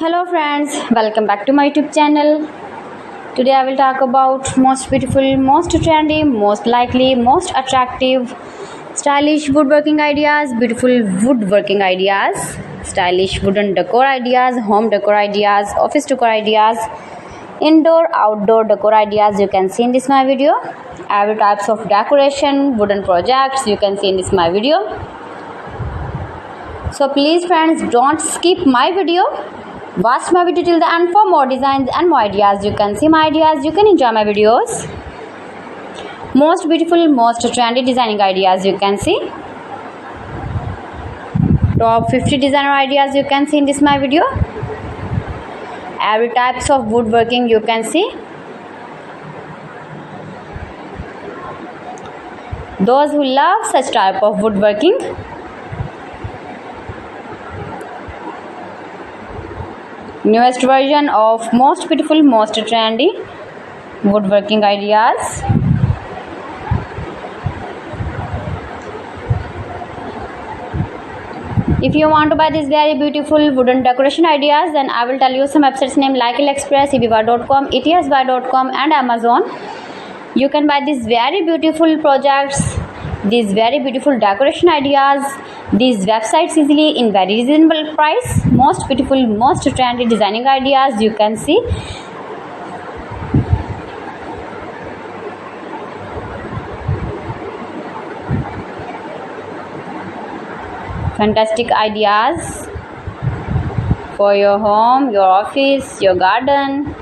Hello friends, welcome back to my YouTube channel. Today I will talk about most beautiful, most trendy, most likely, most attractive, stylish woodworking ideas, beautiful woodworking ideas, stylish wooden decor ideas, home decor ideas, office decor ideas, indoor, outdoor decor ideas you can see in this my video. Every types of decoration, wooden projects you can see in this my video. So please friends, don't skip my video. Watch my video till the end for more designs and more ideas. You can see my ideas, you can enjoy my videos. Most beautiful, most trendy designing ideas you can see. Top 50 designer ideas you can see in this my video. Every types of woodworking you can see. Those who love such type of woodworking, newest version of most beautiful, most trendy woodworking ideas. If you want to buy these very beautiful wooden decoration ideas, then I will tell you some websites name like AliExpress, eBay.com, ETSbuy.com and Amazon. You can buy these very beautiful projects, these very beautiful decoration ideas, these websites easily in very reasonable price. Most beautiful, most trendy designing ideas you can see. Fantastic ideas for your home, your office, your garden.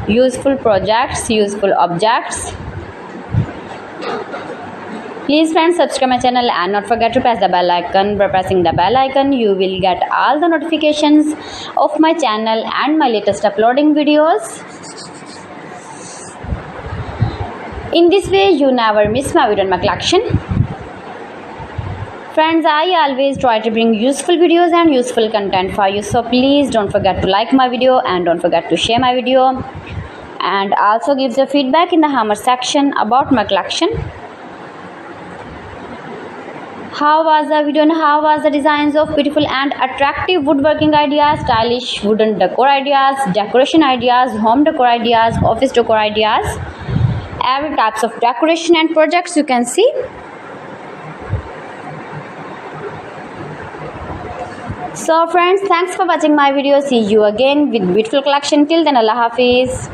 Useful projects, useful objects. Please friends, subscribe my channel and not forget to press the bell icon. By pressing the bell icon, you will get all the notifications of my channel and my latest uploading videos. In this way, you never miss my video in my collection. Friends, I always try to bring useful videos and useful content for you. So please don't forget to like my video and don't forget to share my video. And also give your feedback in the comment section about my collection. How was the video and how was the designs of beautiful and attractive woodworking ideas, stylish wooden decor ideas, decoration ideas, home decor ideas, office decor ideas, every types of decoration and projects you can see. So friends, thanks for watching my video. See you again with beautiful collection. Till then, Allah Hafiz.